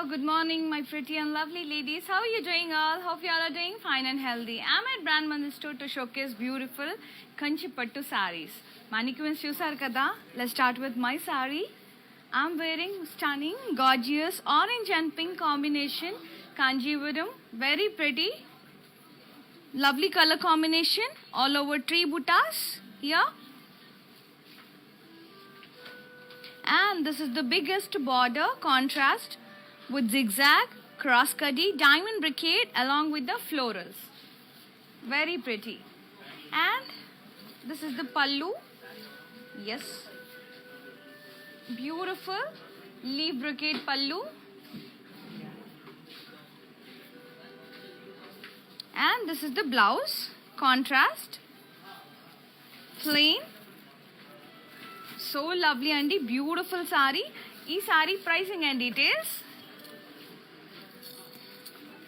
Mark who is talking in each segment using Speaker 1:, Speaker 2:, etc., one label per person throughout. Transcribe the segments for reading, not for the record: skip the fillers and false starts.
Speaker 1: good morning, my pretty and lovely ladies. How are you doing all? Hope you all are doing fine and healthy. I'm at Brand Mandir store to showcase beautiful Kanchi Pattu sarees. Mannequins chusar kada. Let's start with my saree. I'm wearing stunning, gorgeous orange and pink combination. Kanjivaram, very pretty. Lovely color combination. All over tree buttas here. And this is the biggest border contrast with zigzag, cross cutty, diamond brocade along with the florals. Very pretty. And this is the pallu. Yes. Beautiful leaf brocade pallu. And this is the blouse. Contrast. Plain. So lovely and beautiful saree. This saree pricing and details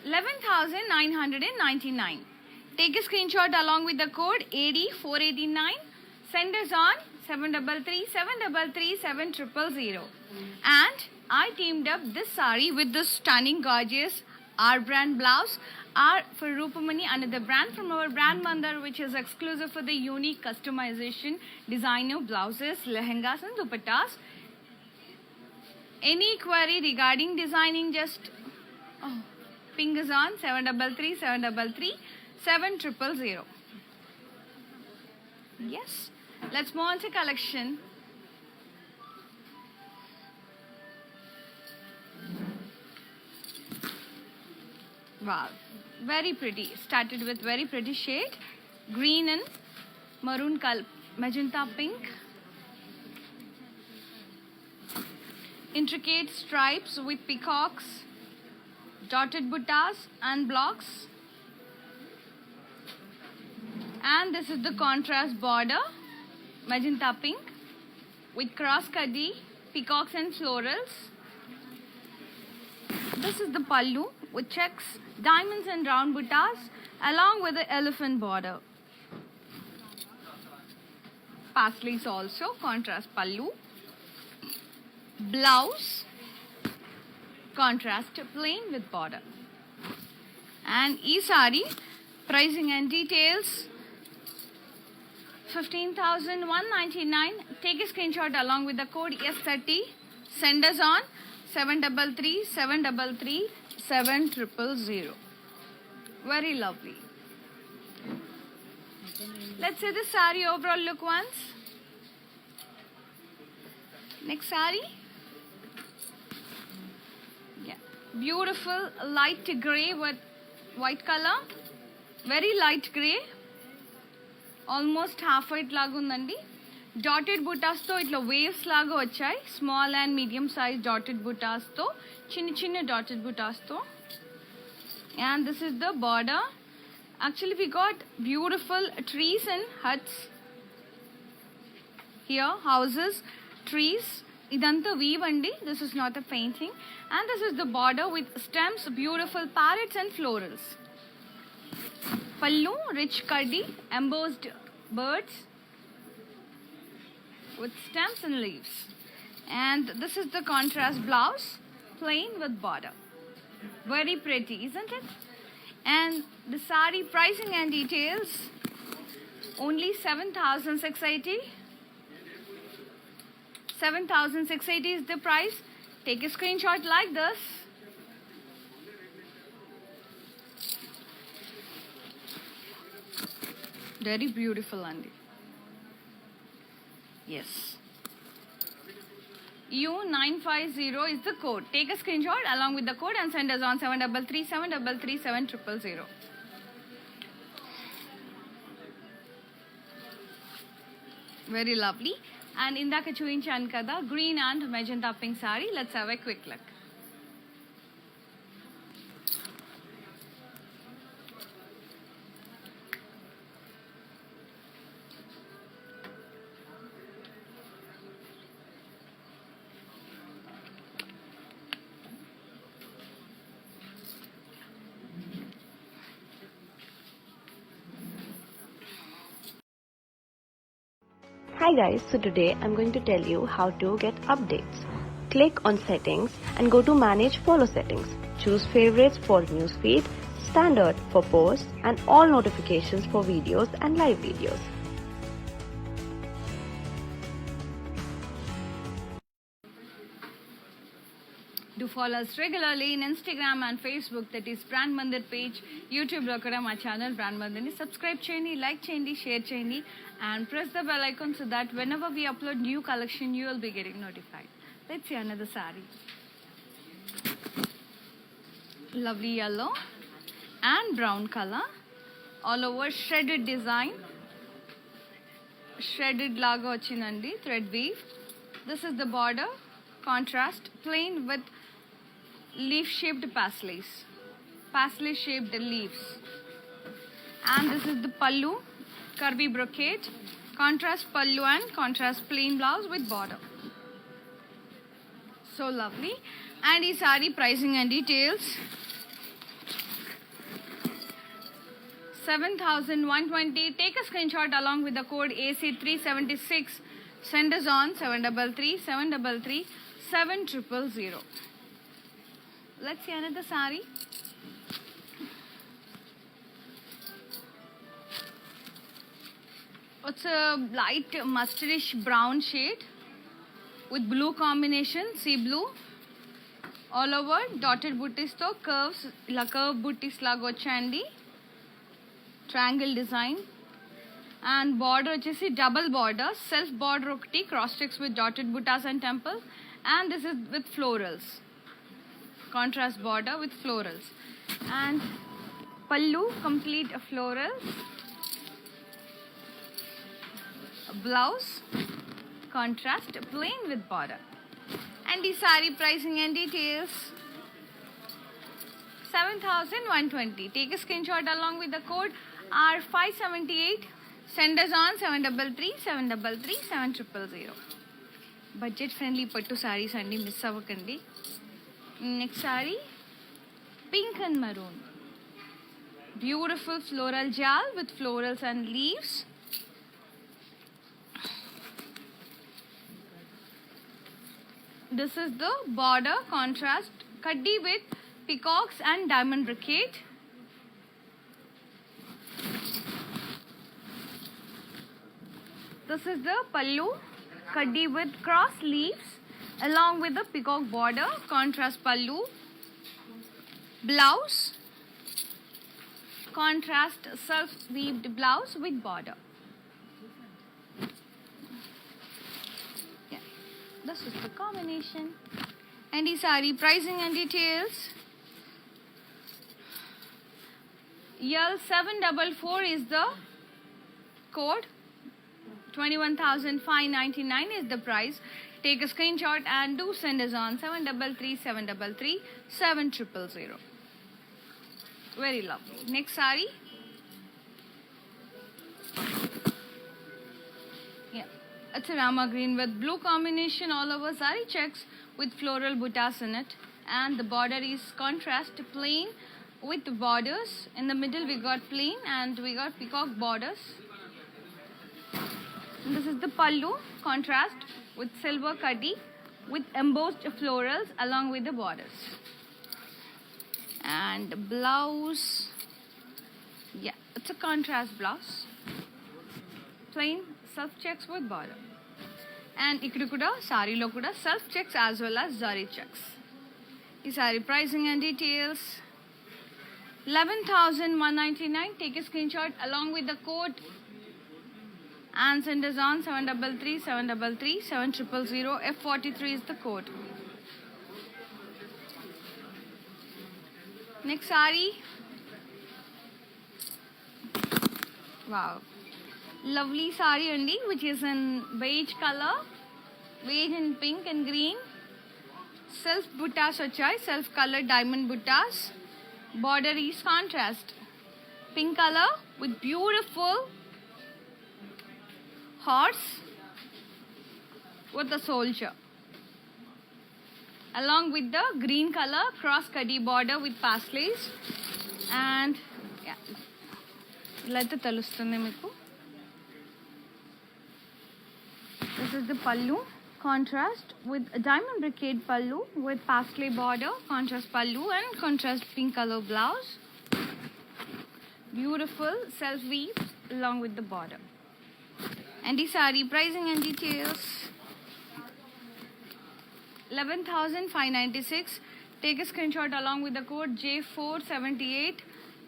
Speaker 1: 11,999. Take a screenshot along with the code AD489. Send us on 733 733 7000. And I teamed up this saree with this stunning gorgeous our brand blouse. R for Rupamani, another brand from our brand Mandir, which is exclusive for the unique customization, designer blouses, lehengas and dupattas. Any query regarding designing, just ping us on 733 733 7000. Yes, let's move on to collection. Wow, very pretty. Started with very pretty shade, green and maroon color, magenta pink. Intricate stripes with peacocks, dotted buttas and blocks. And this is the contrast border, magenta pink with cross cutty, peacocks and florals. This is the pallu with checks, diamonds and round buttas along with the elephant border. Paisleys also, contrast pallu. Blouse, contrast plain with border. And this saree, pricing and details 15,199. Take a screenshot along with the code S30. Send us on 733 733 7000. Very lovely. Let's see the saree overall look once. Next saree. Yeah, beautiful light grey with white color. Very light grey. Almost half white laga undandi. Dotted buttas to itla waves laga vachai. Small and medium size dotted buttas to chinna dotted buttas to. And this is the border. Actually we got beautiful trees and huts here, houses, trees. Idanta weave andi. This is not a painting. And this is the border with stems, beautiful parrots and florals. Pallu, rich kaddi, embossed birds with stems and leaves. And this is the contrast blouse, plain with border. Very pretty, isn't it? And the saree pricing and details only 7,680. 7,680 is the price. Take a screenshot like this. Very beautiful, Andy. Yes. U950 is the code. Take a screenshot along with the code and send us on 733 733 7000. Very lovely. And indaka chuinchanu kada green and magenta pink saree. Let's have a quick look.
Speaker 2: Hi guys, so today I'm going to tell you how to get updates. Click on Settings and go to Manage Follow Settings. Choose Favorites for Newsfeed, Standard for Posts, and all notifications for videos and live videos.
Speaker 1: Do follow us regularly in Instagram and Facebook, that is Brand Mandir page. YouTube లో కూడా మా channel brand మందిర్ని subscribe చేయండి, like చేయండి, share చేయండి, and press the bell icon so that whenever we upload new collection you will be getting notified. Let's see another saree. Lovely yellow and brown color, all over shredded design, shredded laga వచ్చిందండి, thread weave. This is the border, contrast plain with leaf shaped parsley shaped leaves, and this is the pallu, curvy brocade, contrast pallu and contrast plain blouse with border. So lovely. And ee saree pricing and details, 7,120. Take a screenshot along with the code AC376. Send us on 733 733 7000. Let's see another saree. It's a light mustardish brown shade with blue combination, sea blue, all over dotted booties to curves, ila curve booties laga vachandi, triangle design, and border vachesi double border, self border okati, cross checks with dotted buttas and temple, and this is with florals, contrast border with florals, and pallu complete florals, blouse contrast plain with border. And the saree pricing and details, 7,120. Take a screenshot along with the code R578. Send us on 733 733 7000. Budget friendly pattu sarees andi, miss avakandi. Next saree, pink and maroon, beautiful floral jal with florals and leaves. This is the border, contrast kaddi with peacocks and diamond brocade. This is the pallu, kaddi with cross leaves along with the peacock border, contrast pallu, blouse, contrast self weaved blouse with border. This is the combination. And the saree pricing and details, L744 is the code, 21,599 is the price. Take a screenshot and do send us on 733 733 7000. Very lovely. Next saree. It's a Rama green with blue combination, all over saree checks with floral buttas in it, and the border is contrast plain with borders. In the middle we got plain and we got peacock borders. And this is the pallu, contrast with silver kaddi with embossed florals along with the borders. And blouse, it's a contrast blouse, plain self checks with border. And ikkada kuda saree lo kuda self checks as well as zari checks. The saree pricing and details, 11,199. Take a screenshot along with the code and send us on 733 733 7000. F43 is the code. Next saree. Wow. Lovely saree andi, which is in beige color, beige in pink and green. Self buttas vachai, self colored diamond buttas. Border is contrast, pink color with beautiful horse with a soldier, along with the green color cross kaddi border with pasleys. And ఇలా అయితే తెలుస్తుంది మీకు. This is the pallu, contrast with a diamond brocade pallu with paisley border, contrast pallu and contrast pink color blouse. Beautiful self weave along with the border. And the saree pricing and details. 11,596. Take a screenshot along with the code J478.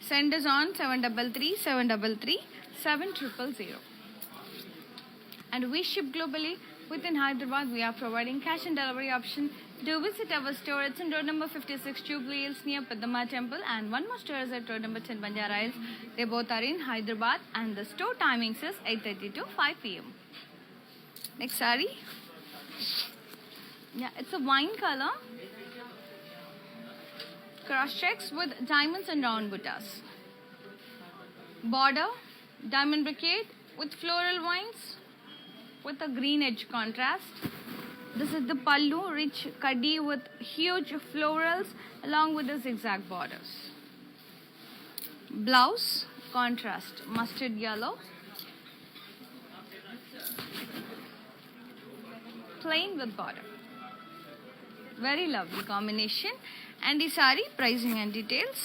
Speaker 1: Send us on 733 733 7000. And we ship globally. Within Hyderabad, we are providing cash and delivery option. Do visit our store. It's in road number 56 Jubilee Hills near Padma Temple, and one more store is at road number 10 Banjara Hills. They both are in Hyderabad, and the store timings is 8:30 to 5 p.m. Next saree. Yeah, it's a wine color. Cross checks with diamonds and round buttas. Border, diamond brocade with floral vines with a green edge contrast. This is the pallu, rich kaddi with huge florals along with the zigzag borders. Blouse, contrast, mustard yellow. Plain with border. Very lovely combination. And the saree pricing and details.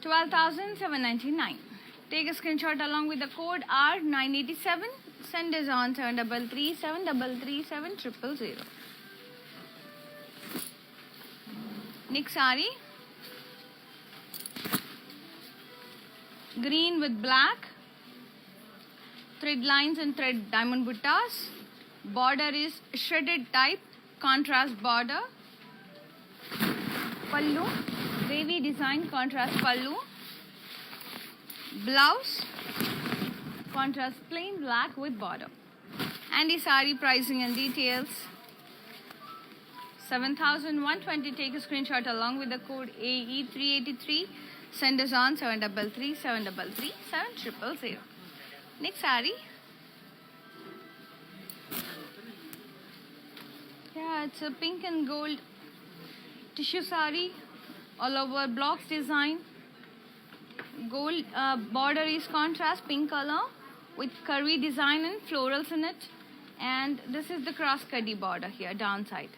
Speaker 1: 12,799. Take a screenshot along with the code R987. Send us on 733 733 7000. Next saree. Green with black. Thread lines and thread diamond buttas. Border is shredded type. Contrast border. Pallu. Wavy design contrast pallu. Blouse, contrast plain black with border. And the saree pricing and details. 7,120. Take a screenshot along with the code AE383. Send us on 733 733 7000. Next saree. Yeah, it's a pink and gold tissue saree. All over blocks design. Gold border is contrast pink color with curvy design and florals in it. And this is the cross kaddi border here downside.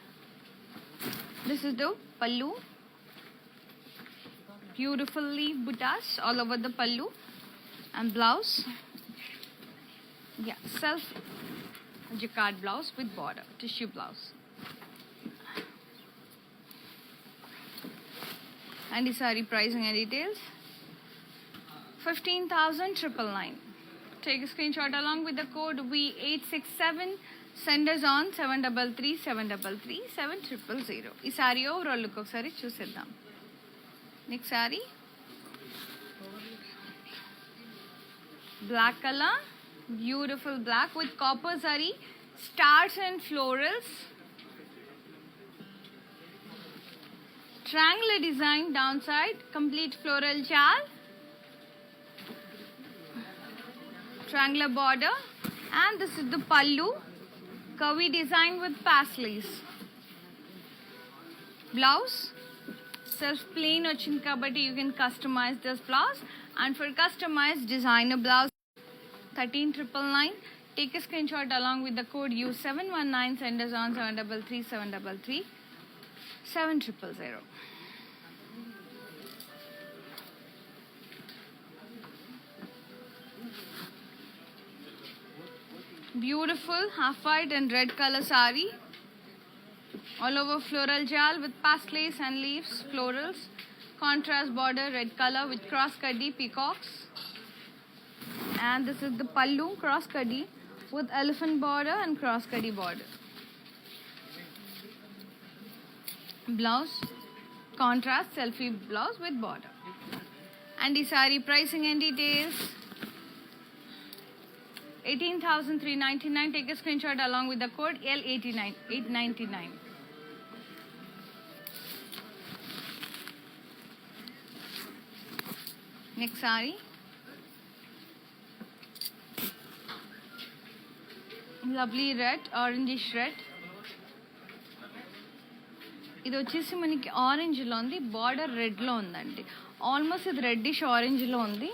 Speaker 1: This is the pallu. Beautiful leaf buttas all over the pallu. And blouse. Yeah, self jacquard blouse with border, tissue blouse. And the saree pricing and details. 15,999. Take a screenshot along with the code V867. Send us on 733 733 7000. This saree overall look ఒకసారి చూసేద్దాం. Next saree. Black color. Beautiful black with copper zari, stars and florals. Triangular design downside, complete floral jal. Triangular border, and this is the pallu, curvy design with paisleys. Blouse, self plain ochindi kabatti you can customize this blouse, and for customized designer blouse 13,999. Take a screenshot along with the code U719. Send us on 733 733 7000. Beautiful half white and red color sari. All over floral jal with paisleys and leaves, florals. Contrast border, red color with cross kaddi peacocks. And this is the pallu, cross kaddi with elephant border and cross kaddi border. Blouse, contrast selfie blouse with border. And the saree pricing and details. 18,399. Take a screenshot along with the code L89 899. Next saree. Lovely red, orangish red. ఇది వచ్చేసి మనకి ఆరెంజ్లో ఉంది, border రెడ్లో ఉందండి. Almost ఇది reddish ఆరెంజ్లో ఉంది.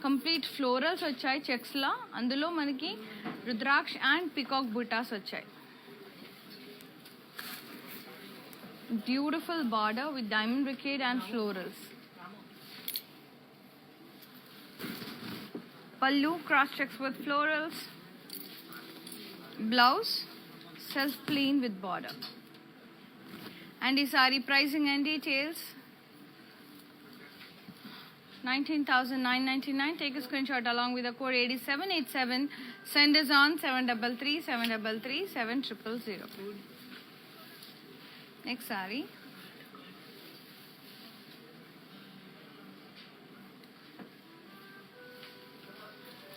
Speaker 1: Complete florals వచ్చాయి చెక్స్లా. అందులో మనకి రుద్రాక్ష అండ్ పికాక్ బుటాస్ వచ్చాయి. Beautiful border with diamond brocade and florals. Pallu cross checks with florals. Blouse self plain with border. And the saree pricing and details. 19,999. Take a screenshot along with the code 8787. Send us on 733 733 7000. Next saree.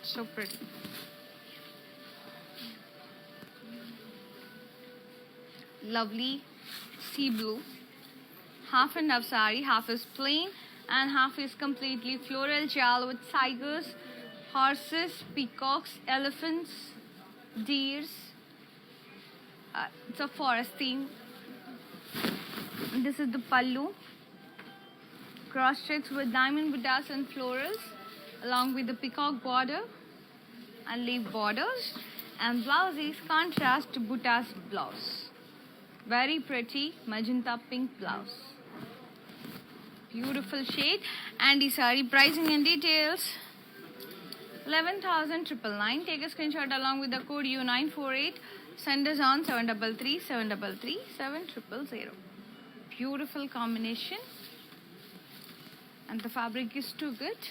Speaker 1: So pretty. Lovely sea blue. Half and half saree, half is plain and half is completely floral jal with tigers, horses, peacocks, elephants, deers. It's a forest theme. This is the pallu. Cross checks with diamond butas and florals, along with the peacock border and leaf borders, and blouse is contrast butas blouse. Very pretty magenta pink blouse. Beautiful shade. And the saree pricing and details. 11,999. Take a screenshot along with the code U948. Send us on 733 733 7000. Beautiful combination. And the fabric is too good.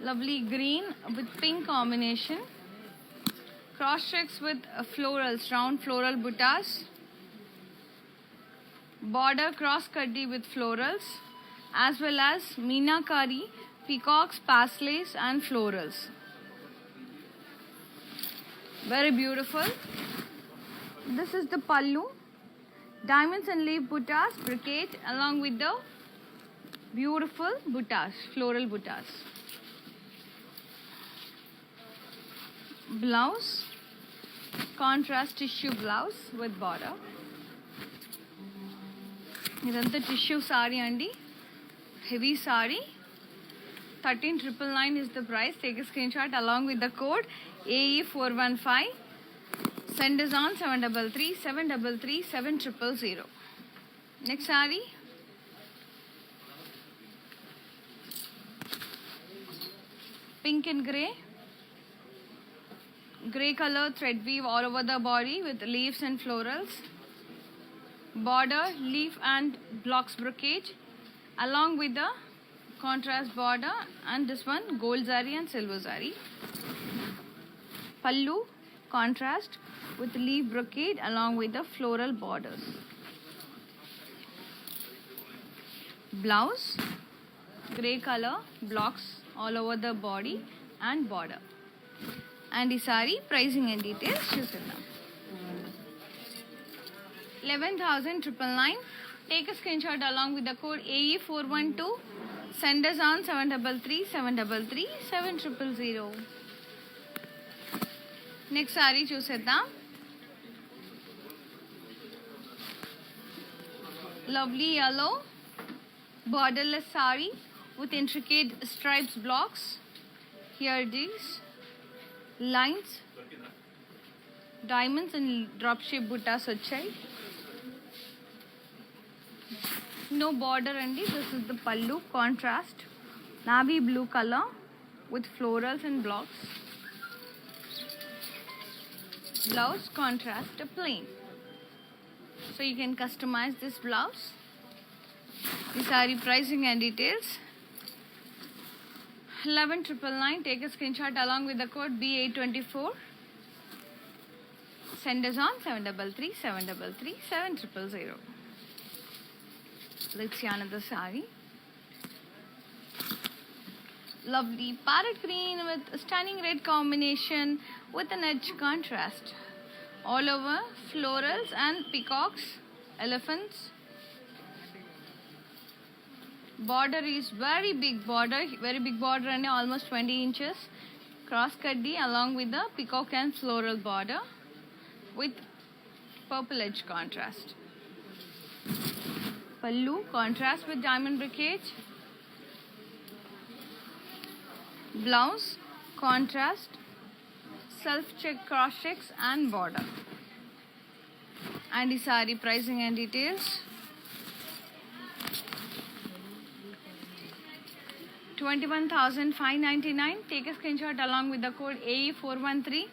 Speaker 1: Lovely green with pink combination. Cross checks with florals, round floral butas. Border cross kaddi with florals, as well as meenakari, peacocks, paisleys and florals. Very beautiful. This is the pallu. Diamonds and leaf butas, brocade along with the beautiful butas, floral butas. Blouse, contrast tissue blouse with border. ఇదంతా tissue sorry అండి, heavy sorry. 13,999 is the price. Take a screenshot along with the code AE415. Send us on 733 733 7000. Next saree. Pink and grey. Grey color thread weave all over the body with leaves and florals. Border, leaf and blocks brocade along with the contrast border, and this one gold zari and silver zari. Pallu contrast with leaf brocade along with the floral borders. Blouse, grey color blocks all over the body and border. And the saree pricing and details చూద్దాం. 11,999. Take a screenshot along with the code AE412. Send us on 733 733 7000. Next saree చూసేద్దాం. Lovely yellow borderless saree with intricate stripes blocks. Here it is. Lines, diamonds and drop shape buttas వచ్చాయి. No border అండి. This is the pallu contrast navy blue color with florals and blocks. Blouse contrast plain, so you can customize this blouse. The saree pricing and details. 11,999. Take a screenshot along with the code B824. Send us on 733 733 7000. Let's see another saree. Lovely parrot green with stunning red combination with an edge contrast. All over florals and peacocks, elephants. Border is very big border and almost 20 inches. Cross kaddi along with the peacock and floral border with purple edge contrast. Pallu contrast with diamond brocade. blouse, contrast, self check, cross checks and border. And the saree pricing and details. 21,599. Take a screenshot along with the code AE413.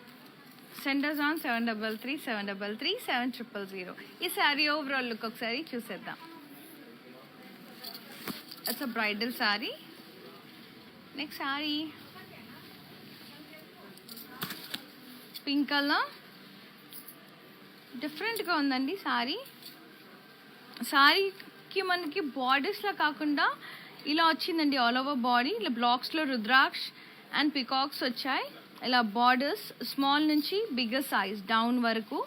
Speaker 1: Send us on 733-733-7000. ఈ sari overall look ఒకసారి చూసేద్దాం. It's a bridal sari. Next sari pink colour, డిఫరెంట్గా ఉందండి శారీ. శారీకి మనకి బార్డర్స్లా కాకుండా ఇలా వచ్చిందండి ఆల్ ఓవర్ బాడీ. ఇలా బ్లాక్స్లో రుద్రాక్ష అండ్ పికాక్స్ వచ్చాయి. ఇలా బార్డర్స్ స్మాల్ నుంచి బిగ్గర్ సైజ్ డౌన్ వరకు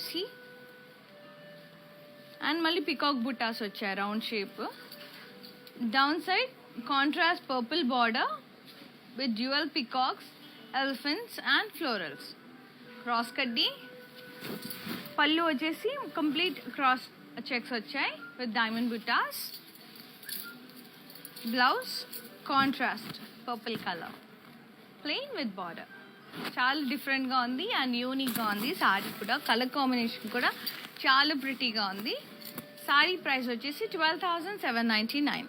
Speaker 1: సి అండ్ మళ్ళీ పికాక్ బుట్టాస్ వచ్చాయి round shape. Down side contrast purple border with dual peacocks, elephants and florals. Cross కడ్డీ. పళ్ళు వచ్చేసి కంప్లీట్ క్రాస్ చెక్స్ వచ్చాయి with diamond buttas. Blouse contrast purple colour plain with border. చాలా డిఫరెంట్గా ఉంది అండ్ యూనిక్గా ఉంది సారీ కూడా. కలర్ కాంబినేషన్ కూడా చాలా ప్రిటీగా ఉంది. సారీ ప్రైస్ వచ్చేసి 12,799.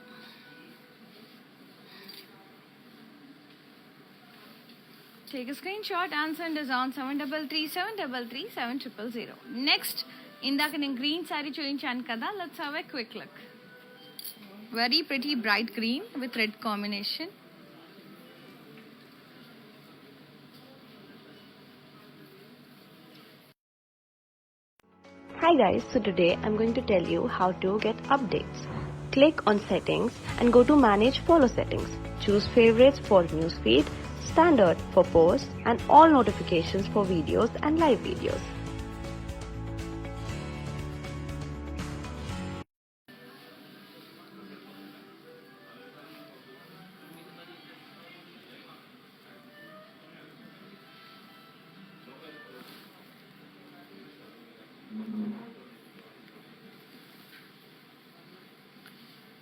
Speaker 1: Take a screenshot and send us on 733-733-7000. Next ఇందాక నేను గ్రీన్ శారీ చూపించాను కదా, let's have a quick look. Very pretty bright green with red combination.
Speaker 2: Hi guys, so today I'm going to tell you how to get updates. Click on settings and go to manage follow settings. Choose favorites for newsfeed, standard for posts and all notifications for videos and live videos.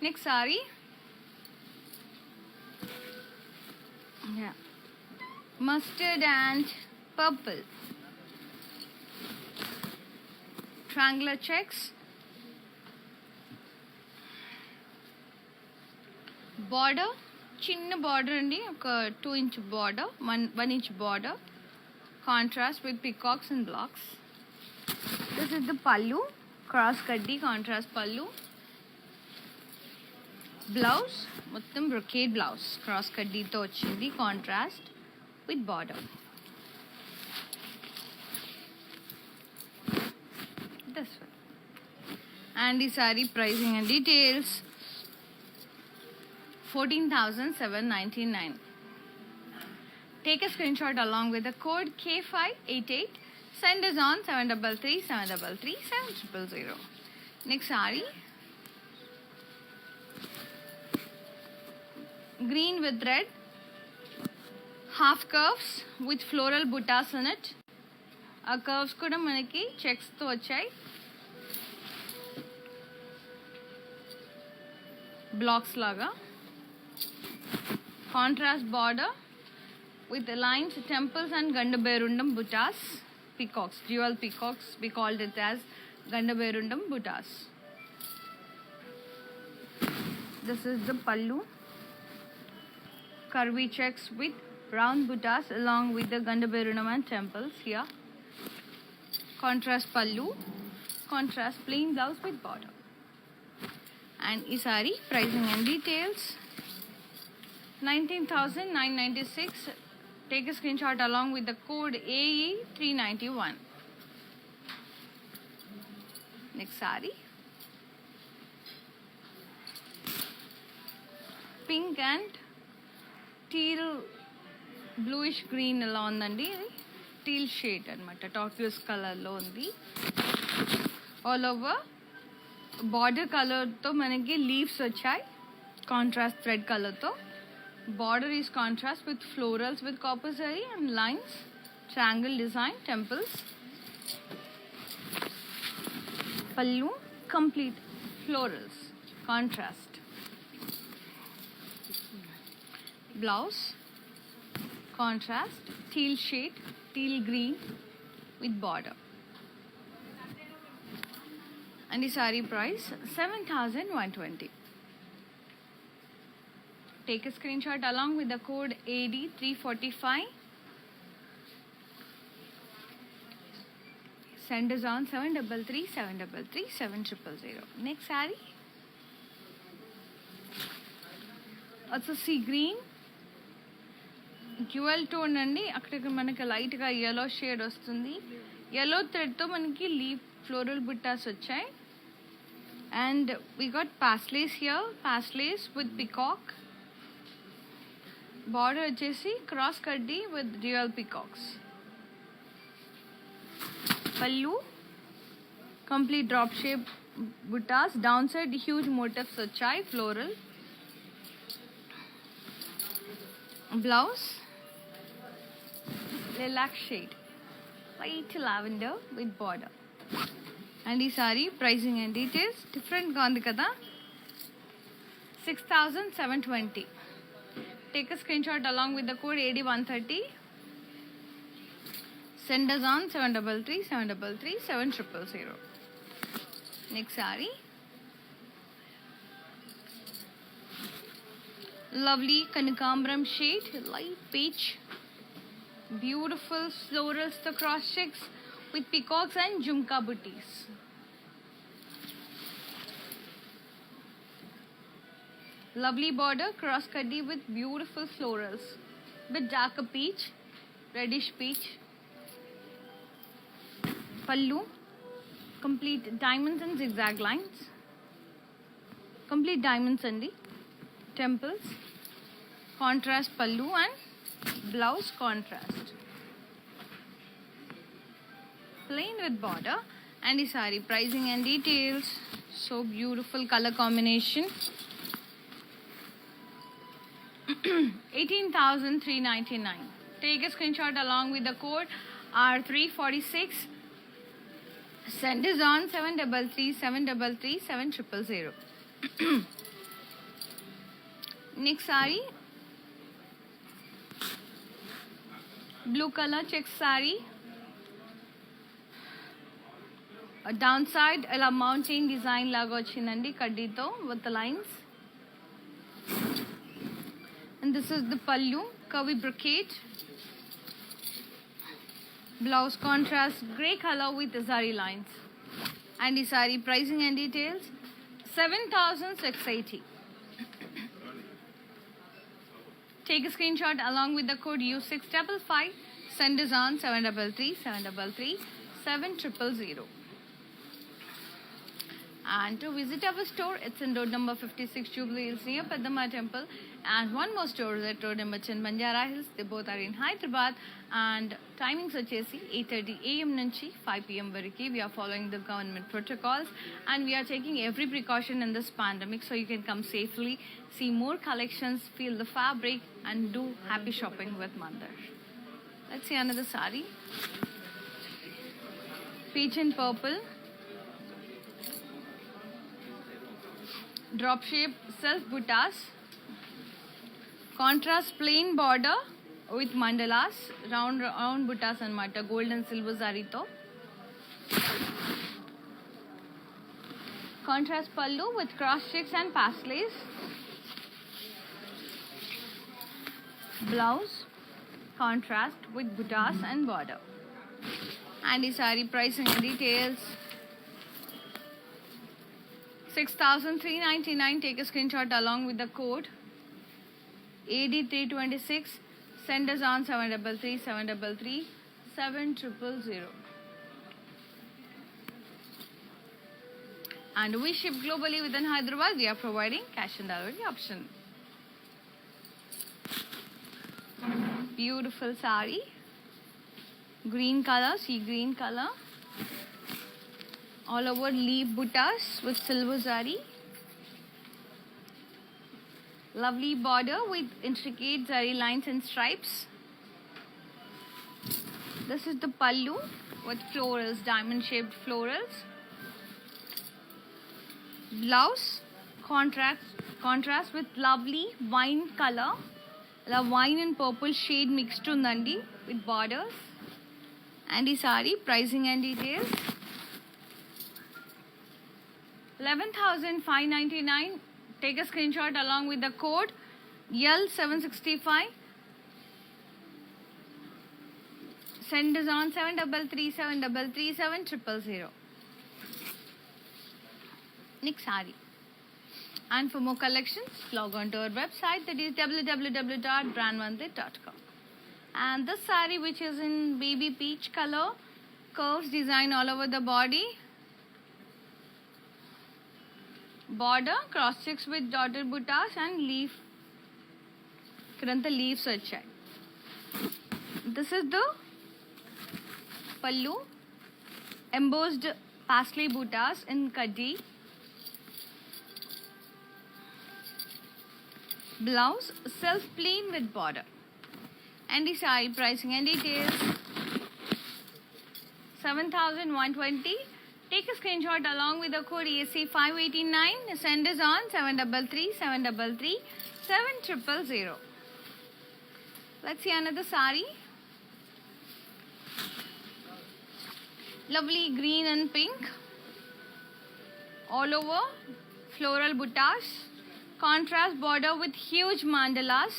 Speaker 1: Next saree. Yeah. Mustard and purple. Triangular checks. Border. చిన్న border అండి, ఒక 2 inch border, 1 inch border. Contrast with peacocks and blocks. This is the pallu. Cross kaddi contrast pallu. Blouse మొత్తం brocade blouse cross కడ్డీతో వచ్చింది, contrast with border. This one. And ఈ sari pricing and details 14,799. Take a screenshot along with the code K588. Send us on 733-733-7000. Next saree. Green with red. Half curves with floral buttas in it. ఆ curves కూడా మనకి చెక్స్తో వచ్చాయి. Blocks లాగా. Contrast border with lines, temples and Gandaberundam buttas. Peacocks, dual peacocks. We called it as Gandaberundam buttas. This is the pallu. Curvy checks with round buttas along with the Gandaberundam and temples here. Contrast pallu. Contrast plain blouse with border. And is saree pricing and details 19,996. Take a screenshot along with the code AE391. Next saree. Pink and teal bluish green ala undandi. Teal shade anamata, turquoise color lo undi. All over border color tho manaki leaves vachayi, contrast thread color tho. Border is contrast with florals with copper zari and lines, triangle design, temples. Pallu complete florals, contrast. Blouse contrast, teal shade, teal green with border. And the saree price 7,120. Take a screenshot along with the code AD345. Send us on 733-733-7000. Next saree. Also sea green. Dual tone అండి. అక్కడికి మనకి లైట్గా yellow shade వస్తుంది. yellow థ్రెడ్తో మనకి leaf floral buttas వచ్చాయి. And we got paisleys here, paisleys with peacock. Border వచ్చేసి cross కడ్డీ with dual peacocks. Pallu complete drop shape buttas. Down side huge motifs వచ్చాయి floral. Blouse lilac shade, light lavender with border. And ee saree pricing and details different ga undi kada, 6,720. Take a screenshot along with the code AD130. Send us on 733-733-7000. Next saree, lovely Kanakambram shade, light peach. Beautiful florals, the cross checks with peacocks and jhumka booties. Lovely border, cross cutty with beautiful florals. Bit darker peach, reddish peach. Pallu, complete diamonds and zigzag lines. Complete diamonds and the temples. Contrast pallu and blouse contrast. Plain with border. And the saree pricing and details. So beautiful color combination. 18,399. Take a screenshot along with the code R346. Send us on 733-733-7000. Next saree, blue color check saree. Downside ala mountain design laga vachindandi kaddito with the lines. And this is the pallu, curvy brocade. Blouse contrast grey color with the zari lines. And the saree pricing and details 7,680. Take a screenshot along with the code U655. Send us on 733-733-7000. And to visit our store, it's in road number 56 Jubilee Hills near Peddama Temple. And one more store is at road number 10 Banjara Hills. They both are in Hyderabad. And timings vachesi 8:30 AM nunchi 5 PM variki. We are following the government protocols and we are taking every precaution in this pandemic so you can come safely, see more collections, feel the fabric and do happy shopping with Mandar. Let's see another saree. Peach and purple. Drop shape self buttas. Contrast plain border with mandalas. Round buttas anamata. Gold and silver zari to. Contrast pallu with cross checks and paslays. Blouse contrast with buttas and border. And the saree pricing and details 6,399. Take a screenshot along with the code AD326. Send us on 733-733-7000. And we ship globally within Hyderabad. We are providing cash and delivery option. Beautiful saree. Green color, sea green color. All over leaf buttas with silver zari. Lovely border with intricate zari lines and stripes. This is the pallu with florals, diamond shaped florals. Blouse contrast with lovely wine color ఇలా wine and purple shade mixed ఉందండి with borders. And ఈ sari pricing and details 11,599. Take a screenshot along with the code L765. Send us on 7337337000. Next saree. And for more collections, log on to our website, that is www.brandvandir.com. And this saree, which is in baby peach color, curves design all over the body. Border, cross checks with dotted buttas and leaf. Kiranta leaves vachai. This is the pallu, embossed parsley buttas in kaddi. Blouse, self plain with border. And the saree pricing and details 7,120. Take a screenshot along with the code ESC589. Send us on 733-733-7000. Let's see another saree. Lovely green and pink. All over floral buttas. Contrast border with huge mandalas.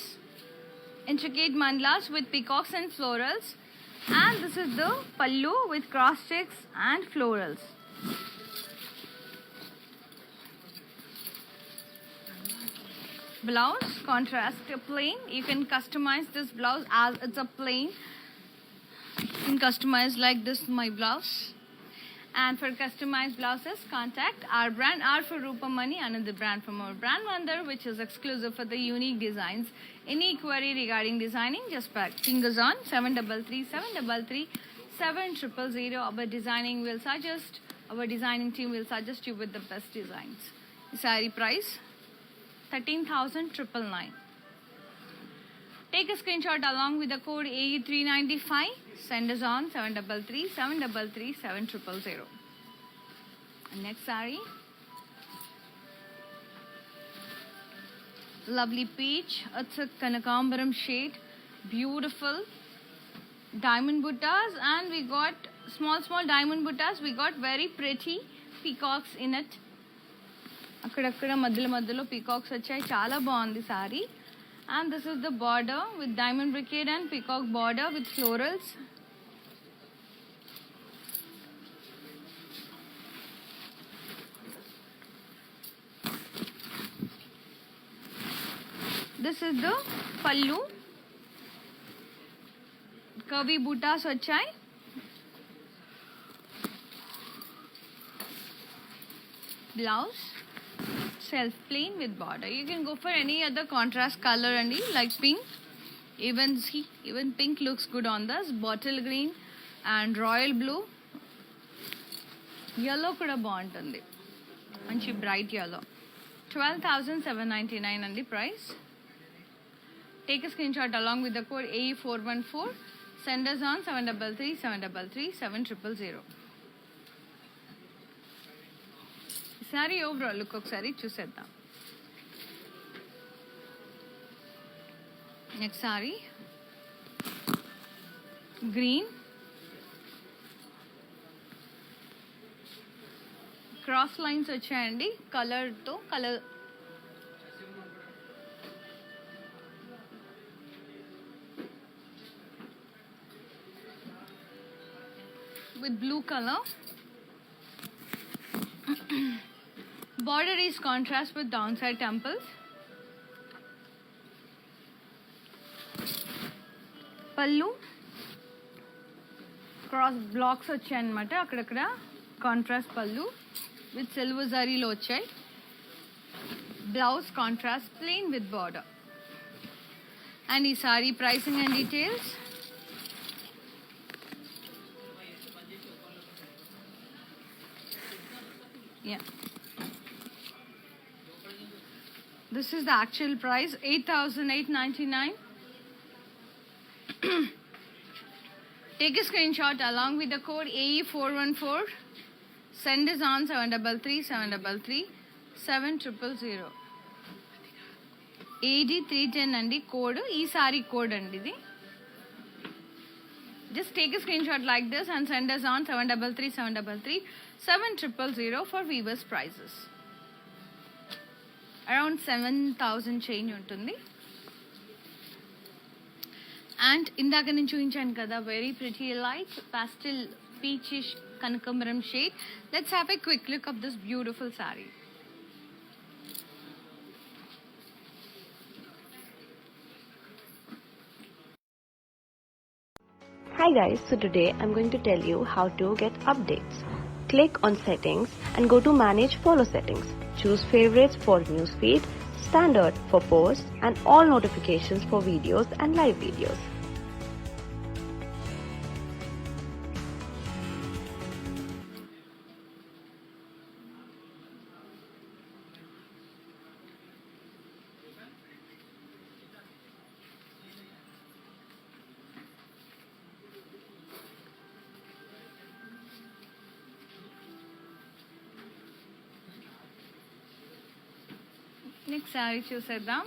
Speaker 1: Intricate mandalas with peacocks and florals. And this is the pallu with cross checks and florals. Blouse, contrast plain. You can customize this blouse as it's a plain. You can customize like this my blouse. And for customized blouses, contact our brand, R for Rupamani, another brand from our brand Vandir, which is exclusive for the unique designs. Any query regarding designing, just ping us on 733-733-7000. Our designing team will suggest you with the best designs. Saree price 13,999. Take a screenshot along with the code AE395. Send us on 733-733-7000. Next saree. Lovely peach. It's a Kanakambaram shade. Beautiful. Diamond buttas. And we got small diamond buttas. We got very pretty peacocks in it. అక్కడక్కడ మధ్యలో peacocks వచ్చాయి. చాలా బాగుంది sorry. And this is the border with diamond brocade and peacock border with florals. This is the pallu. Curvy buttas vachai. Blouse, self plain with border. You can go for any other contrast color and like pink. Even pink looks good on this. Bottle green and royal blue. Yellow kuda baguntundi. Manchi bright yellow. 12,799 and the price. Take a screenshot along with the code AE414. Send us on 733-733-7000. Saree overall look ఒకసారి చూసేద్దాం. Next sorry green, cross lines వచ్చాయండి colour with blue color. Border is contrast with downside temples. Pallu cross blocks వచ్చాయి అన్నమాట. అక్కడక్కడ contrast pallu with silver జరీలో వచ్చాయి. Blouse contrast plain with border. And ఈ sari pricing and details This is the actual price, 8,899. Take a screenshot along with the code AE414. Send us on 733-733-7000. AG310 అండి code. ఈ sorry code అండి ఇది. Just take a screenshot like this and send us on 733733 for Weavers prices. Around 7,000 change ఉంటుంది. And ఇందాక నేను చూపించాను కదా, very pretty light pastel peachish కనకాంబరం shade. Let's have a quick look of this beautiful saree.
Speaker 2: Hi guys, so today I'm going to tell you how to get updates. Click on settings and go to manage follow settings. Choose favorites for newsfeed, standard for posts and all notifications for videos and live videos.
Speaker 1: Next sari చూసేద్దాం.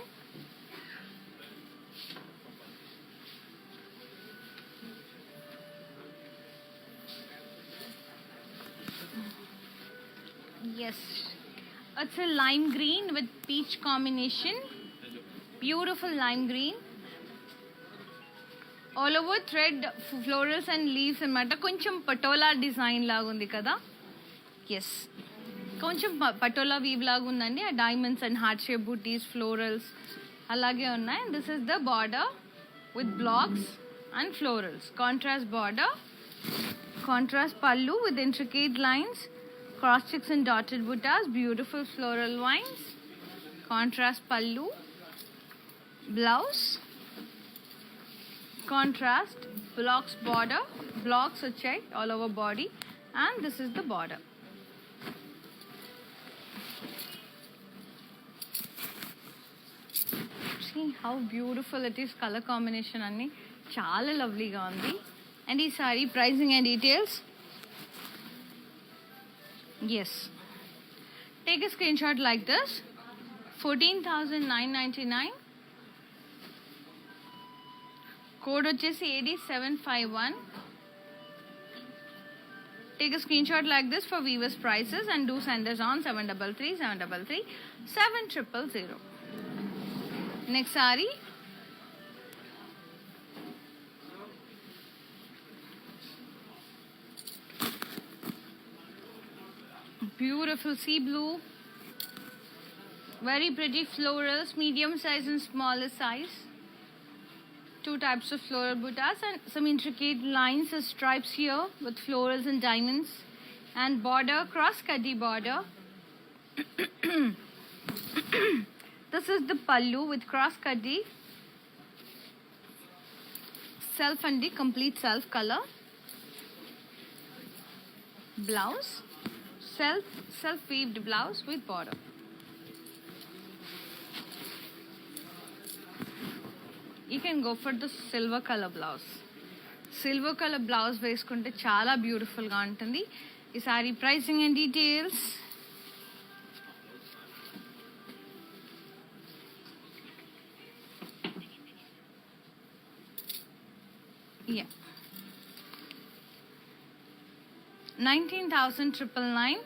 Speaker 1: Yes, it's a lime green with peach combination. Beautiful lime green. All over thread florals and leaves అన్నమాట. కొంచెం patola design లాగా ఉంది కదా. Yes, కొంచెం patola weave లాగా ఉందండి. ఆ diamonds and heart shape butis florals అలాగే ఉన్నాయి. This is the border with blocks and florals. Contrast border, contrast pallu with intricate lines, cross checks and dotted buttas, beautiful floral lines, contrast pallu, blouse, contrast blocks border, blocks vachai all over body, and this is the border. See how beautiful it is, color combination anni chaala lovely ga undi. And ee saree pricing and details. Yes, take a screenshot like this. 14,999. Code vachesi AD751. Take a screenshot like this for Weavers prices and do send us on 733733 Next saree. Beautiful sea blue, very pretty florals, medium size and smaller size. Two types of floral buttas and some intricate lines and stripes here with florals and diamonds, and border, cross cutty border. This is the pallu with cross cutty, self and the complete self color. Blouse, self weaved blouse with border. You can go for the silver color blouse. Silver color blouse వేసుకుంటే చాలా beautiful గా ఉంటుంది. ఈ sari pricing and details. Yeah, 19,999.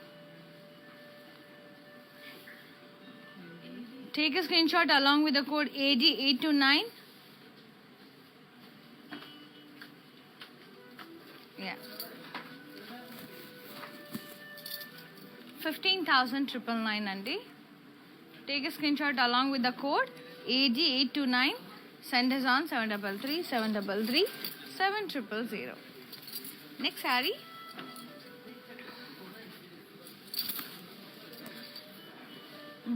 Speaker 1: Take a screenshot along with the code AD829. Yeah, 15,999 అండి. Take a screenshot along with the code AD829. Send us on 733733 Next saree.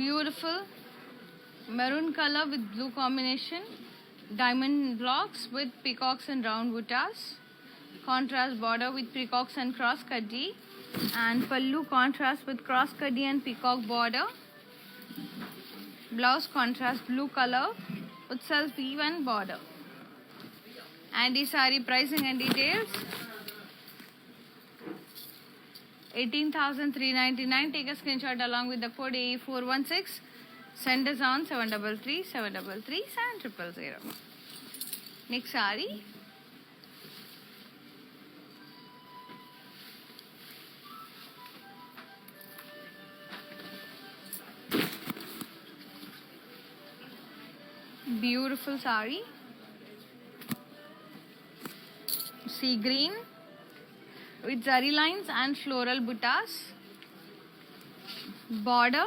Speaker 1: Beautiful maroon color with blue combination, diamond blocks with peacocks and round buttas, contrast border with peacocks and cross cutty, and pallu contrast with cross cutty and peacock border, blouse contrast blue color with self weave and border. And the saree pricing and details. 18,399. Take a screenshot along with the code AE416. Send us on 733 733 7000. Next saree. Beautiful saree. Sea green with zari lines and floral buttas. Border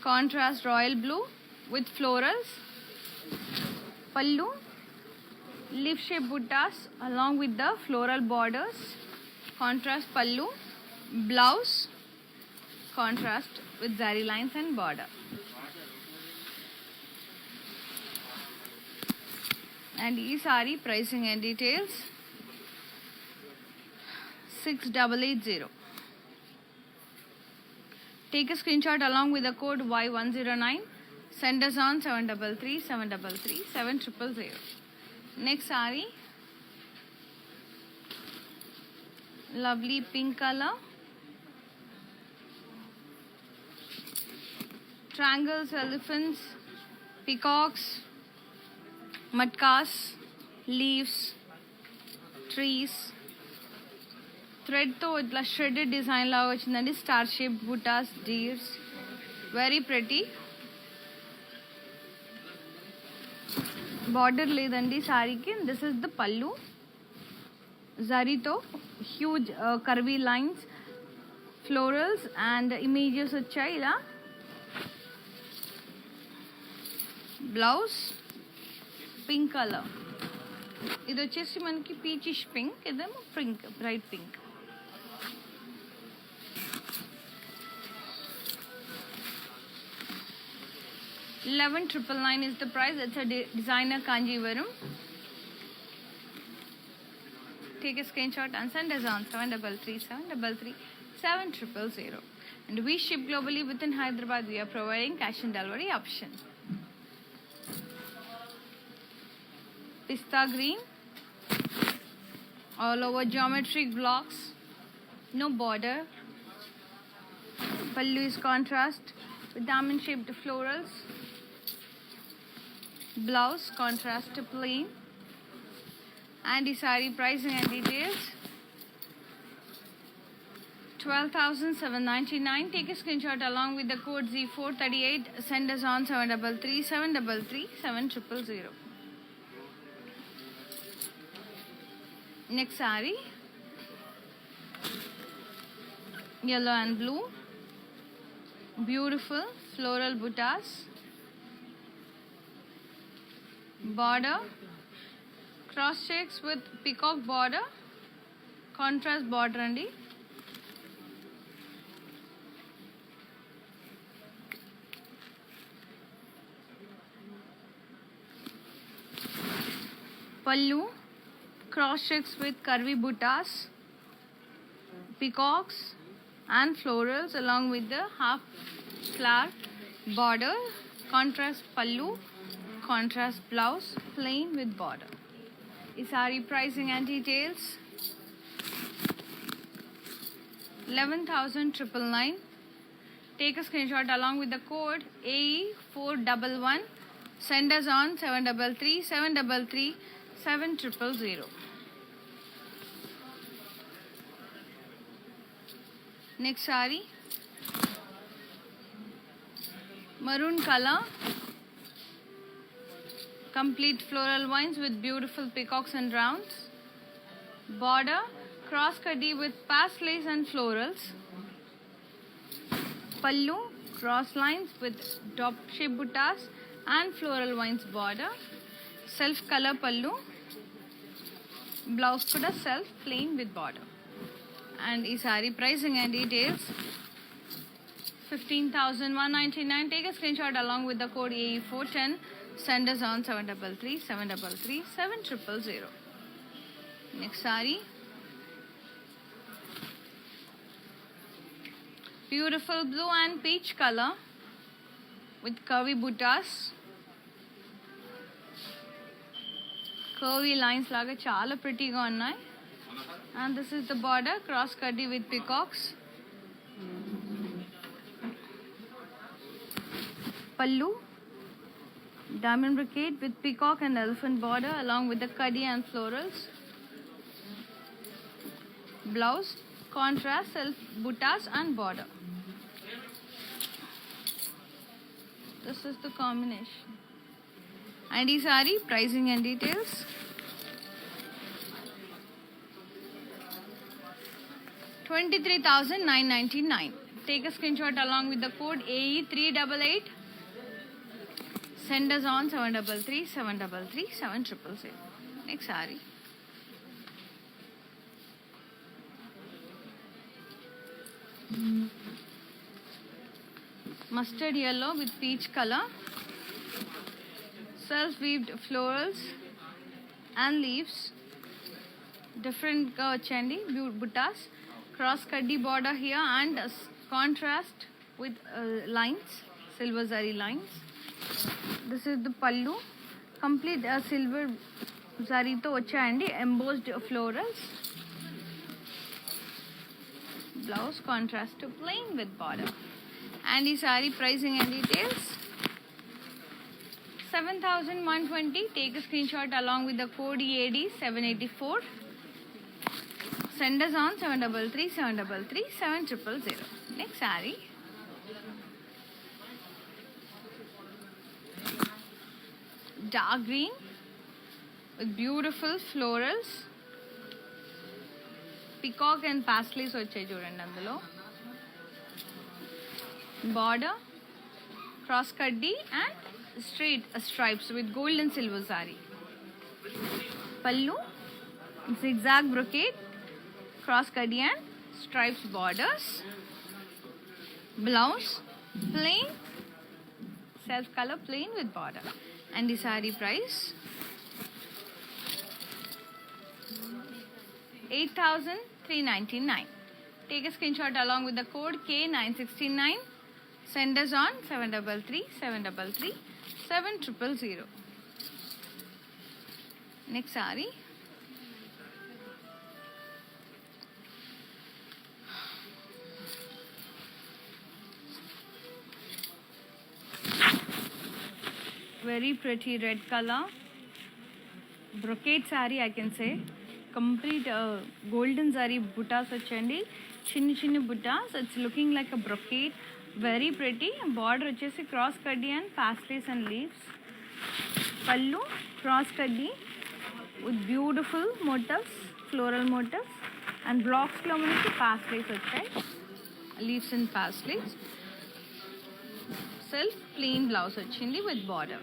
Speaker 1: contrast royal blue with florals. Pallu leaf shape buttas along with the floral borders. Contrast pallu. Blouse contrast with zari lines and border. And ee saree pricing and details 6880. Take a screenshot along with the code Y109. Send us on 733 733 7000. Next saree, lovely pink color. Triangles, elephants, peacocks, matkas, leaves, trees. Thread తో ఇట్లా shaded design లాగా వచ్చిందండి. Star shape బుటాస్, deers, very pretty. Border లేదండి సారీకి. This is the పల్లు. జరీతో huge curvy lines, florals and images వచ్చాయి ఇలా. Blouse pink colour. ఇది వచ్చేసి మనకి పీచిష్ పింక్, ఇదేమో pink, bright pink. $11,999 is the price. It's a designer Kanjivaram. Take a screenshot and send us on 733 733 7000. And we ship globally within Hyderabad. We are providing cash and delivery option. Pista green, all over geometric blocks, no border. Pallu is contrast with diamond shaped florals. Blouse contrast to plain. And the saree pricing and details 12,799. Take a screenshot along with the code Z438. Send us on 733 733 7000. Next saree, yellow and blue, beautiful floral buttas, border, cross checks with peacock border, contrast border andi. Pallu, cross checks with curvy buttas, peacocks and florals along with the half flower border, contrast pallu, contrast blouse, plain with border. Is saree pricing and details 11,999. Take a screenshot along with the code AE411. Send us on 733 733 7000. Next saree, maroon color, complete floral vines with beautiful peacocks and rounds. Border, cross kaddi with pastellays and florals. Pallu, cross lines with dot shape buttas and floral vines border. Self color pallu. Blouse kuda self, plain with border. And ee saree pricing and details 15,199. Take a screenshot along with the code AE410. Send us on 733 733 7000. Next saree, beautiful blue and peach color with curvy buttas, curvy lines laga chala pretty ga unnai. And this is the border, cross kaddi with peacocks. Pallu, diamond brocade with peacock and elephant border along with the kadi and florals. Blouse, contrast self buttas and border. This is the combination. And this saree pricing and details. 23,999. Take a screenshot along with the code AE388. Send us on 733 733 7000. Next saree. Mustard yellow with peach color. Self-weaved florals and leaves. Different chandi buttas. Cross kaddi border here and contrast with lines, silver zari lines. This is the pallu, complete silver zari to vachayandi, embossed florals. Blouse contrast to plain with border. And the saree pricing and details. 7,120. Take a screenshot along with the code EAD 784. Send us on 733 733 7000. Next saree. Dark green with beautiful florals. Peacock and paisleys వచ్చాయి చూడండి అందులో. Border, cross kaddi and straight stripes with gold and silver saree. Pallu, zigzag brocade, cross kaddi and stripes borders. Blouse, plain, self color plain with border. And the saree price 8,399. Take a screenshot along with the code K969. Send us on 733 733 7000. Next saree. Very pretty red color. Brocade saree, I can say. Complete golden zari buttas vachandi. Chinni buttas. It's looking like a brocade. Very pretty. Border vachesi cross kaddi and paisleys and leaves. Pallu, cross kaddi with beautiful motifs, floral motifs. And blocks lo manaki paisleys vachayi. Leaves and paisleys. Self plain blouse వచ్చింది with border.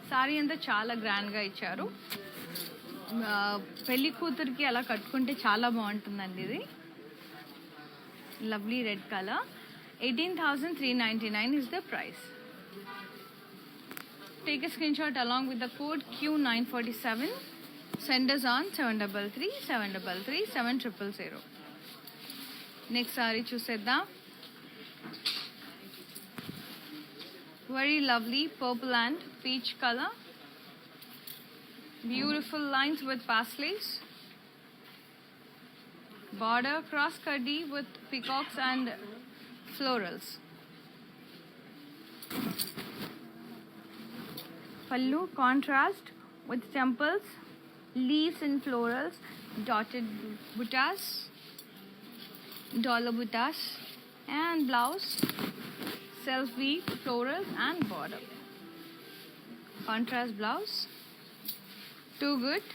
Speaker 1: Sorry అంతా చాలా గ్రాండ్గా ఇచ్చారు. పెళ్లి కూతురికి అలా కట్టుకుంటే చాలా బాగుంటుందండి ఇది. Lovely red colour. 18,399 is the price. Take a screenshot along with the code Q947. Send us on 733 733 7000. Next saree చూసేద్దాం. Very lovely purple and peach color. Beautiful lines with paisleys. Border cross kaddi with peacocks and florals. Pallu contrast with temples, leaves and florals, dotted buttas, dollar buttas, and blouse. Self-weave, floral and border. Contrast blouse. Too good.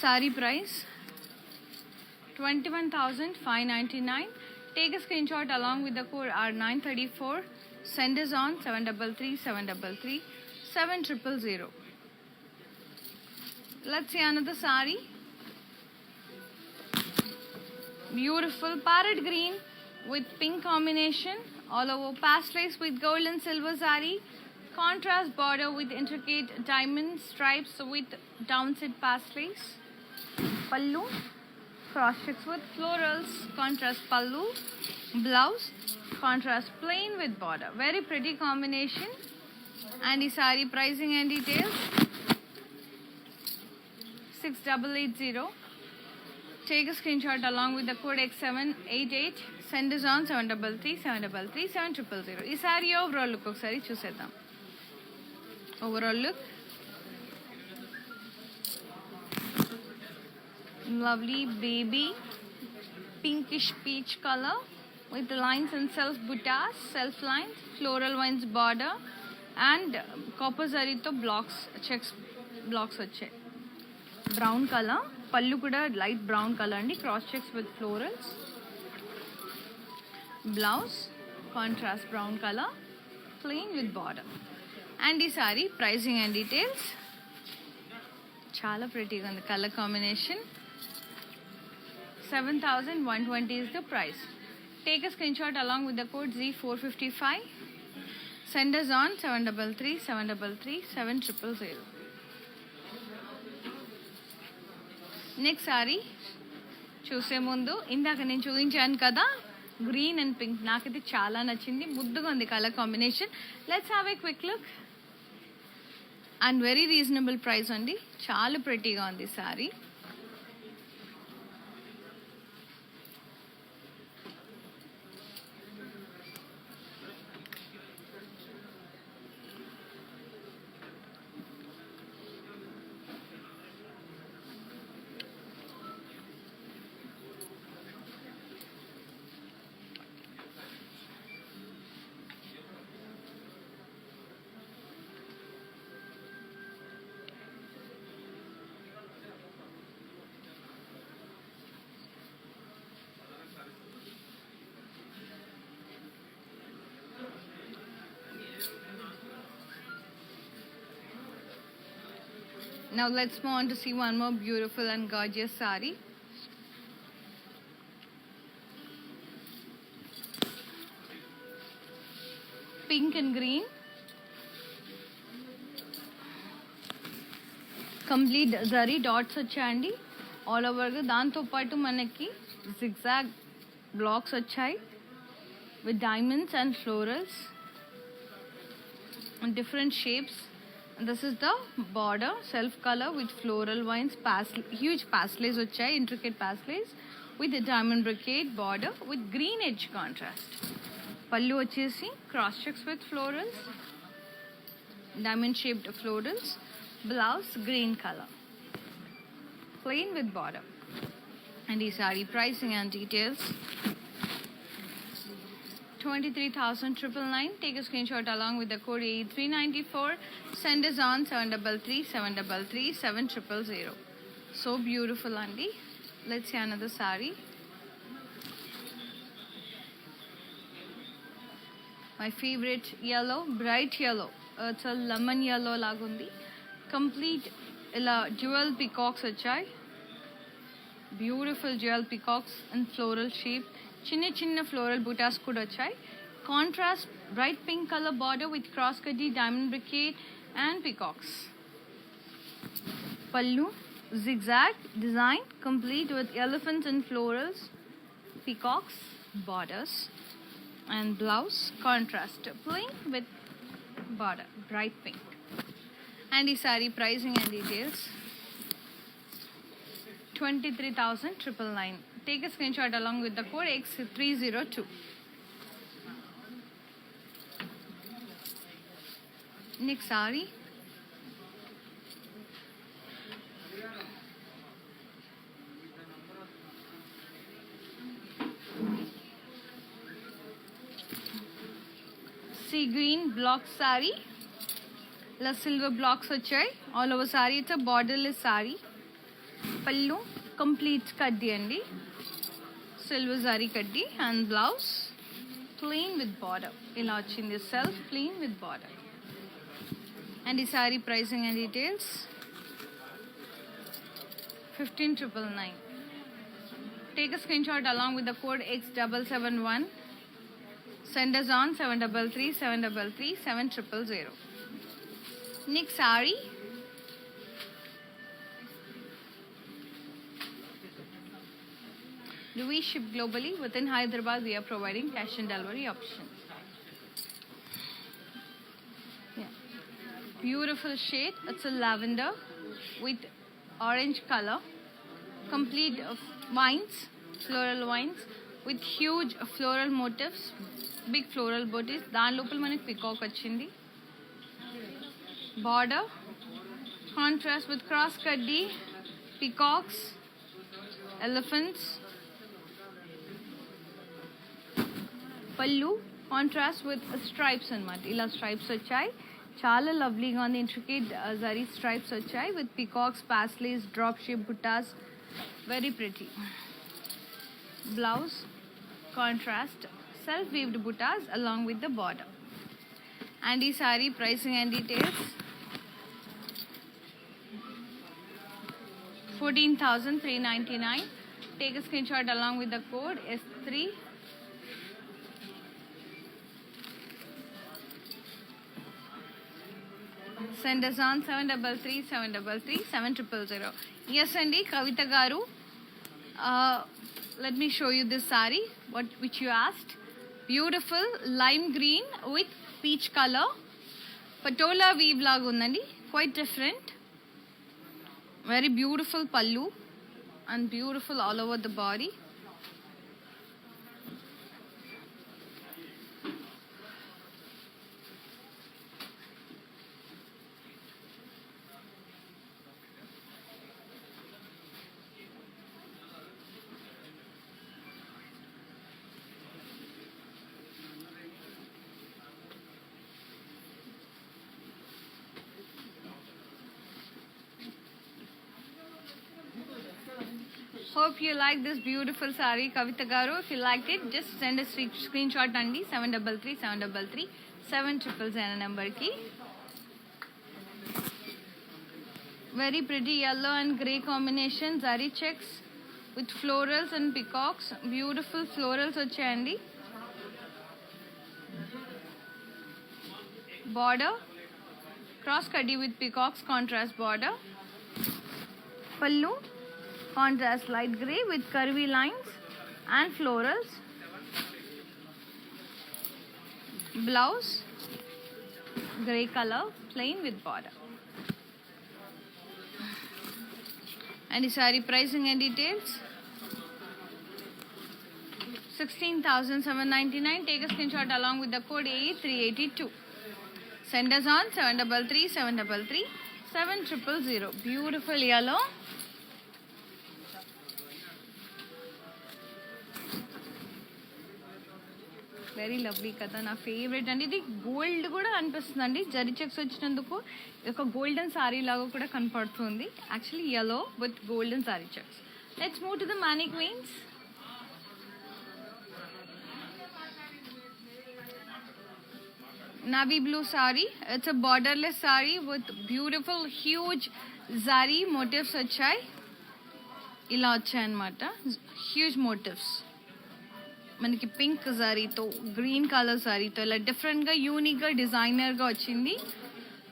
Speaker 1: Saree price 21,599. Take a screenshot along with the code R934. Send us on 733 733 7000. Let's see another saree. Beautiful parrot green with pink combination. All over paisleys with gold and silver zari. Contrast border with intricate diamond stripes with downset paisleys. Pallu, cross checks with florals. Contrast pallu. Blouse, contrast plain with border. Very pretty combination. And the saree pricing and details 6,880. Take a screenshot along with the code X788. Send is on 7337337000. ఈ sorry overall look ఒకసారి చూసేద్దాం. Overall look lovely baby pinkish peach color with lines and self buttas, self lines, floral vines border and copper zari to blocks, checks blocks వచ్చాయి. Brown colour, పళ్ళు కూడా light brown colour అండి, cross checks with florals. Blouse contrast brown colour, plain with border. And ఈ sari pricing and details. చాలా ప్రిటీగా ఉంది colour combination. 7,120 is the price. Take a screenshot along with the code Z455. Send us on 7337337000. Next sorry చూసే ముందు ఇందాక నేను చూపించాను కదా green and pink, నాకైతే చాలా నచ్చింది, ముద్దుగా ఉంది colour combination. Let's have a quick look. And very reasonable price అండి, చాలా ప్రెటీగా ఉంది sorry. Now let's move on to see one more beautiful and gorgeous saree. Pink and green. Complete zari dots వచ్చాయండి all ఓవర్గా. దాంతోపాటు మనకి zigzag blocks వచ్చాయి with diamonds and florals and different shapes. And this is the border, self color with floral vines, huge paslays వచ్చాయి, intricate paslays with a diamond brocade border with green edge contrast. పళ్ళు వచ్చేసి cross checks with florals, diamond shaped florals. Blouse green color, plain with border. And the saree pricing and details. 23,999. Take a screenshot along with the code A394. Send us on 7337337000. So beautiful, Andy. Let's see another saree. My favorite yellow, bright yellow. It's a lemon yellow lagundi. Complete jewel peacocks achai. Beautiful jewel peacocks in floral shape. Chinna floral buttas kuda achai. Contrast bright pink color border with cross cutty, diamond brocade and peacocks. Pallu zigzag design complete with elephants and florals, peacocks, borders. And blouse contrast plain with border bright pink. And the saree pricing and details. 23,999. Take a screenshot along with the code X302. Next saree. Sea green block saree. La silver blocks వచ్చాయి all over saree. It's a borderless saree. Pallu complete kaddi andi, silver zari kaddi. And blouse plain with border. Ila vachindi self plain with border. And the saree pricing and details. 15,999. Take a screenshot along with the code X771. Send us on 7337337000. Next saree. We ship globally. Within Hyderabad, we are providing cash and delivery option. Yeah. Beautiful shade. It's a lavender with orange color. Complete vines, floral vines with huge floral motifs, big floral motifs. దాని లోపల మనకి peacock వచ్చింది. Border contrast with cross kaddi, peacocks, elephants. Pallu contrast with stripes అన్నమాట. ఇలా stripes వచ్చాయి. చాలా లవ్లీగా ఉంది. ఇంట్రికేట్ జరీ స్ట్రైప్స్ వచ్చాయి with peacocks, paisleys, drop shape buttas. Very pretty. Blouse contrast self weaved buttas along with the border. And ఈ sari pricing and details 14,399. Take a screenshot along with the code S3. Send us on 733-733-7000. Yes, Andy, Kavita Garu. Let me show you this saree, which you asked. Beautiful lime green with peach color. Patola weave laga undandi. Quite different. Very beautiful pallu and beautiful all over the body. Hope you like this beautiful saree, Kavita Garu. If you liked it, just send a screenshot andi 733-733-7000 number ki. Very pretty yellow and grey combination, zari checks with florals and peacocks. Beautiful florals vachayandi. Border cross kaddi with peacocks, contrast border. Pallu contrast light grey with curvy lines and florals. Blouse grey color, plain with border. And the saree pricing and details 16,799. Take a screenshot along with the code AE382. Send us on 733-733-7000. Beautiful yellow. Very lovely కదా, నా favourite అండి. ఇది gold కూడా అనిపిస్తుంది అండి, zari checks వచ్చినందుకు ఒక golden sorry లాగా కూడా కనపడుతుంది. Actually yellow with golden saree checks. Let's move to the mannequins. Navy blue saree. It's a borderless saree with beautiful huge zari motifs వచ్చాయి. ఇలా వచ్చాయి అన్నమాట, హ్యూజ్ మోటివ్స్. మనకి పింక్ సారీతో, గ్రీన్ కలర్ సారీతో ఇలా డిఫరెంట్గా యూనిక్గా డిజైనర్గా వచ్చింది.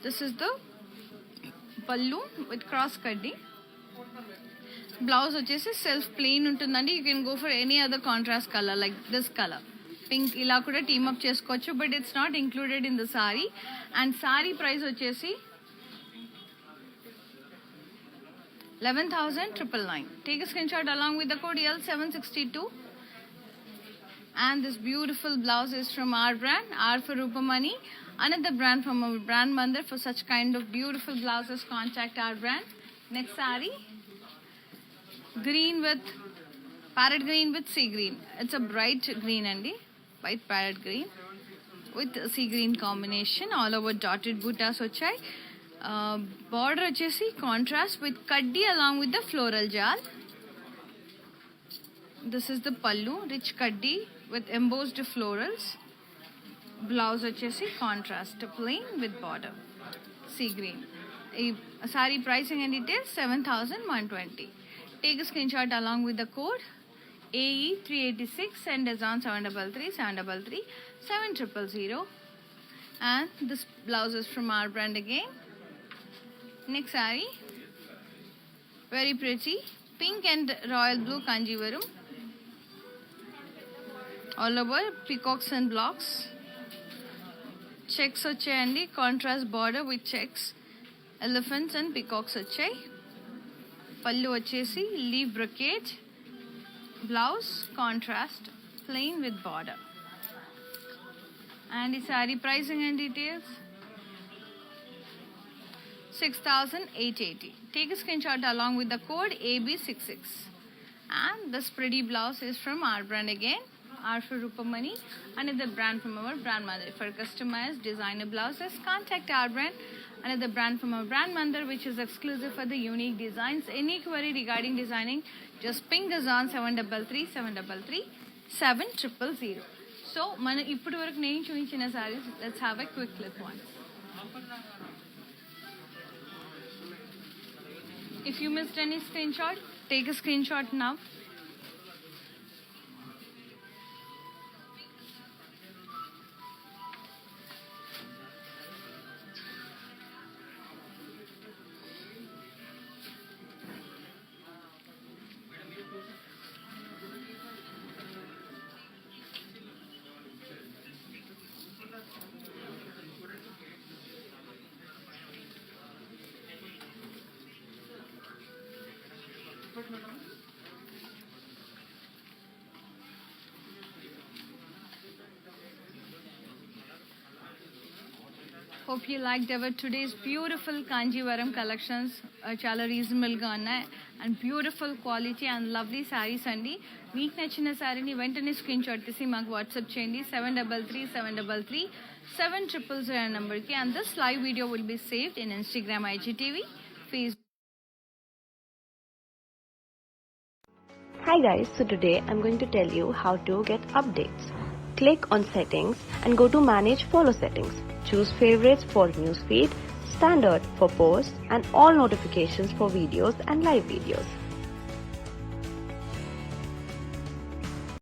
Speaker 1: దిస్ ఇస్ ద పల్లు విత్ క్రాస్ కడ్డీ. బ్లౌజ్ వచ్చేసి సెల్ఫ్ ప్లెయిన్ ఉంటుందండి. You can go for any other contrast colour like this colour pink, ఇలా కూడా టీమప్ చేసుకోవచ్చు. But it's not included in the sorry. And sorry price వచ్చేసి 11,999. Take a screenshot along with the code L762. And this beautiful blouse is from our brand, R for Rupamani, another brand from our brand Mandir. For such kind of beautiful blouses, contact our brand. Next saree, green with parrot green with sea green. It's a bright green andi, white parrot green with sea green combination. All over dotted buttas vachai. Border vachesi contrast with kaddi along with the floral jal. This is the pallu, rich kaddi with embossed florals. Blouse vachesi contrast plain with border, sea green. Saree pricing and details 7,120. Take a screenshot along with the code AE386. Send us on 733-733-7000. And this blouse is from our brand again. Next saree, very pretty pink and royal blue kanjivaram. All over peacocks and blocks. Checks వచ్చాయండి, contrast border with checks, elephants and peacocks వచ్చాయి. పళ్ళు వచ్చేసి leave brocade, blouse contrast plain with border. And the saree pricing and details 6,880. Take a screenshot along with the code AB66. And this pretty blouse is from our brand again, R for Rupamani, another brand from our brand mother. For customized designer blouses, contact our brand, another brand from our brand mother, which is exclusive for the unique designs. Any query regarding designing, just ping us on 733-733-7000. So, మన ఇప్పటి వరకు నేను చూపించిన sarees, let's have a quick look once. If you missed any screenshot, take a screenshot now. Hope you liked our today's beautiful Kanjivaram collections. Chala reasonable ga unnai and beautiful quality and lovely sarees andi. Meeku nachina saree ni ventane screenshot tisi maaku WhatsApp cheyandi 7337337000 number ki, and this live video will be saved in Instagram, IGTV, Facebook.
Speaker 2: Hi guys, so today I'm going to tell you how to get updates. Click on settings and go to manage follow settings. Choose favorites for newsfeed, standard for posts and all notifications for videos and live videos.